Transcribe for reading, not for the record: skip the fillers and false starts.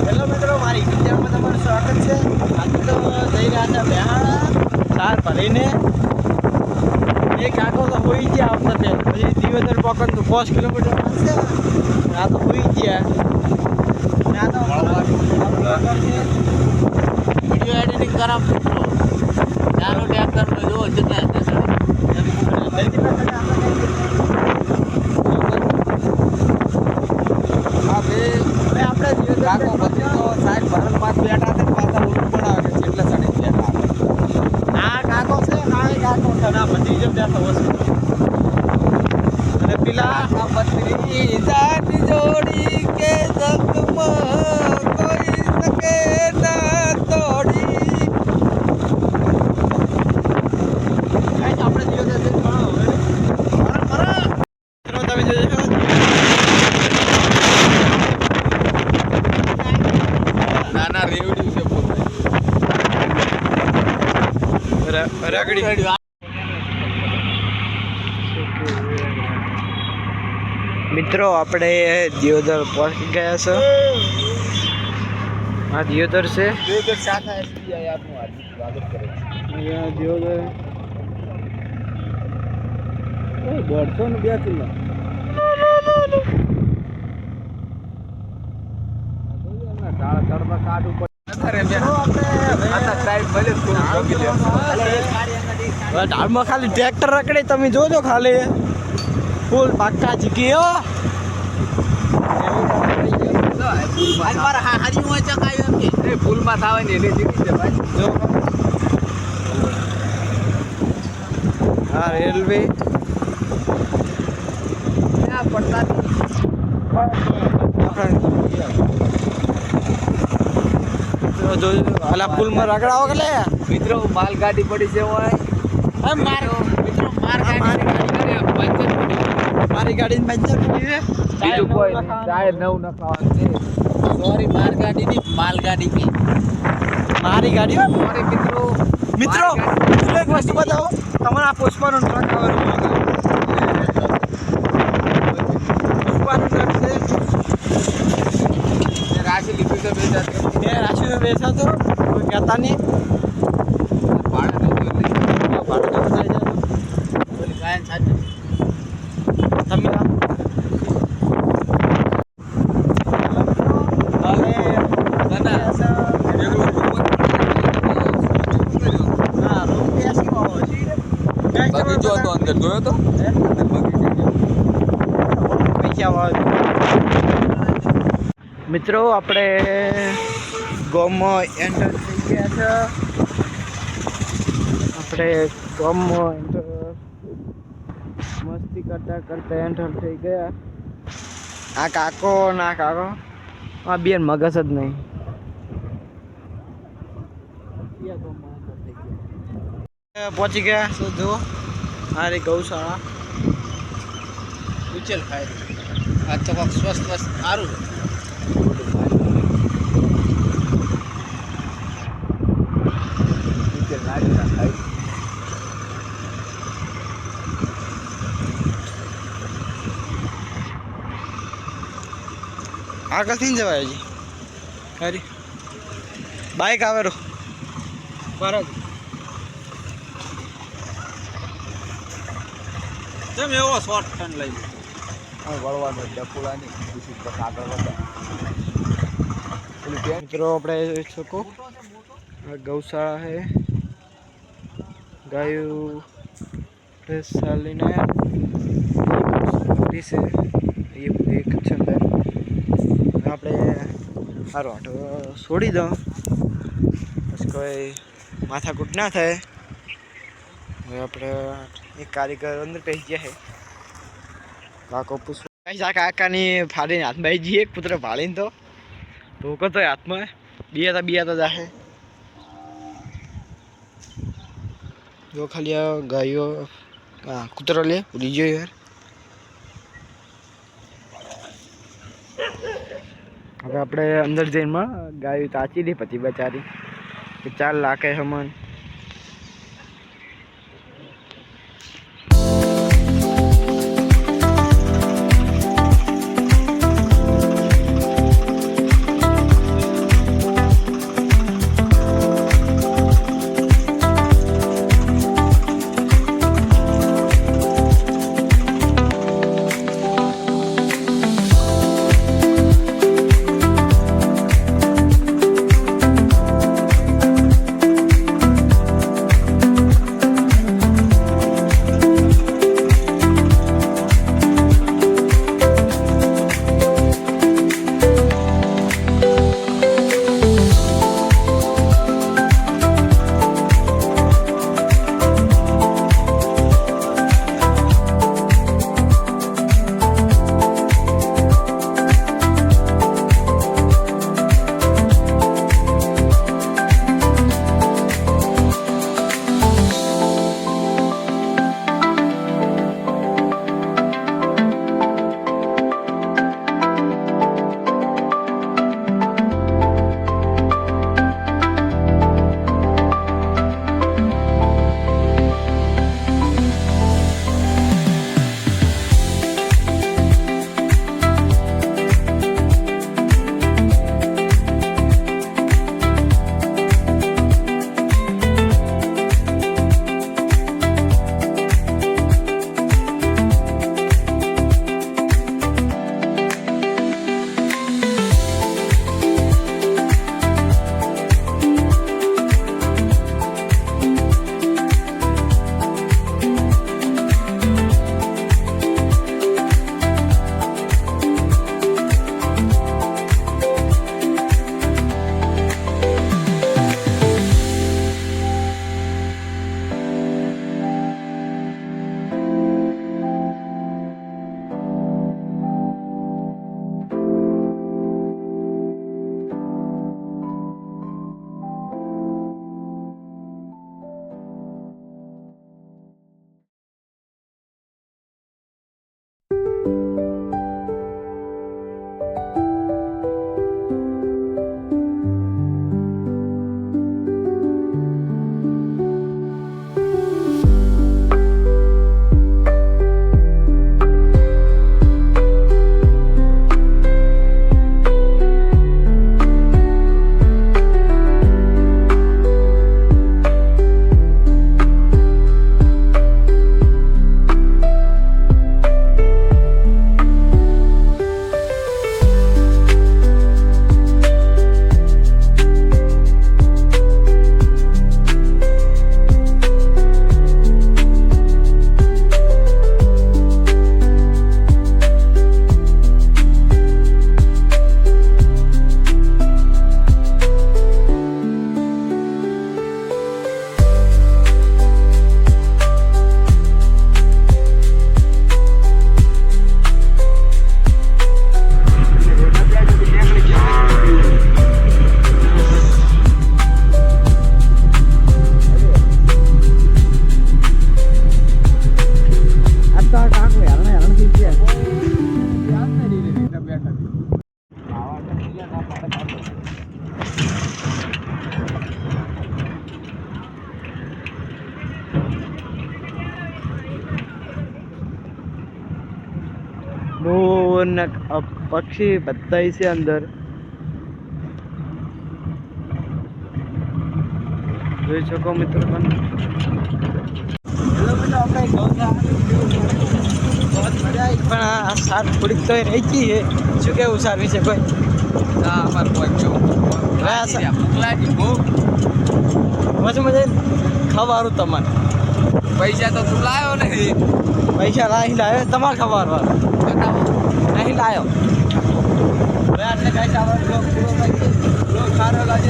Hello મિત્રો, મારી વિદ્યામાં તમારું સ્વાગત છે. આજે તો જઈ રહ્યા હતા બેહાડા સાર ભરીને. એક આખો તો હોઈ ગયા આવતા તે પછી દિવદર પકડ તો 5 કિલોમીટર છે. આ તો હોઈ ગયા. આ તો વિડીયો એડિટિંગ કરાવ મિત્રો. ચાલો ટ્રેક્ટર નો જો જતા આપણે કાકો બધી તો સાહેબ ભરણ પાસ બેઠા હતા પાછા ઉલું પડાવે છે એટલે ચડી બેઠા. આ કાકો છે ના કાકો છે ના બધી જો બેઠા વસ્તુ અને પેલા આ બત્રી જાતી જોડી કે જગમાં કોઈ શકે ના તોડી. આપણે જીવન છે તમે જોજો નાના રેવડી છે રગડી. મિત્રો આપણે દિયોદર પહોંચી ગયા છે. આ દિયોદર છે. દિયોદર શાખા એસબીઆઈ આપનું હાર્દિક સ્વાગત કરે છે. અહીંયા દિયોદર 150 ને 2 કિલો. ઢાળમાં ખાલી ટ્રેક્ટર રખડે તમે જોજો ખાલી ફૂલ પાક્કા જીકી ફૂલમાં થાવે ને એને જીતી છે ભાઈ. હા રેલવે હાલા પુલમાં રગડાવો કે લે મિત્રો માલગાડી પડી છે હોય મિત્રો મારી ગાડી પંચર પડી છે. બીજું કોઈ નહીં. ટાયર નવું નખાવાનું છે. સોરી માલગાડી ની માલગાડી ની મારી ગાડી સોરી મિત્રો મિત્રો એક વસ્તુ બતાવો તમારે આ પુષ્પાનું ટ્રક આવવાનું પુષ્પાનું ટ્રક છે. રાશિ લીધું છે રાશિનો બેસા તો કોઈ કહેતા નહીં ભાડે ભાડું તો બતાવી જાય ગાયન સાથે તમે બગીચો હતો અંદર જોયો તો મિત્રો આપણે ગામમાં એન્ટર થઈ ગયા છે. આપણે ગામમાં મસ્તી કરતા કરતા એન્ટર થઈ ગયા. આ કાકો ના કાકો આ બેન મગજ જ નહીં. પહોંચી ગયા છો જુઓ મારી ગૌશાળા. ઉચેલ ખાય આ તો સ્વસ્થ સારું આગળથી ને જવાય હજી ખરી બાઇક આવેલો બરાબર. કેમ એવો શોર્ટ ટર્ન લઈ વળવાનો ડફુલાની આગળ વધે. મિત્રો આપણે જોઈ શકો ગૌશાળા છે. ગાયું ભેંસ ચાલીને છે એ એક છે અંદર. આપણે આ રોટો છોડી દો પછી કોઈ માથાકૂટ ના થાય. હવે આપણે એક કારીગર અંદર પહેરી ગયા છે. કાકો પૂછવા આ કાકાની ફાડીને હાથમાં આવી જઈએ. એક પુત્ર ભાળીને તો ધોકો તો હાથમાં બિયાતા જાહે. જો ખાલી આ ગાયો કૂતરો લે ભૂલી ગયો યાર. હવે આપણે અંદર જઈને ગાયો તાચી દે પછી બચારી 4 લાખે હમણ. મોર ને પક્ષી બધા છે અંદર. જોઈ શકો મિત્રો તમે. પણ આ સાર થોડીક તો રહી ગઈ છે. શું કેવું સાર વિશે કોઈ? ના અમારે કોઈ કેવું મોકલાજી બહુ મજા મજા ખવારું તમારે પૈસા તો તું લાવ્યો નહીં. પૈસા નહીં લાવ્યો તમારે ખબર બતાવો. નહીં લાવ્યો. હવે આટલે કાંઈ સારો સારો લાગે.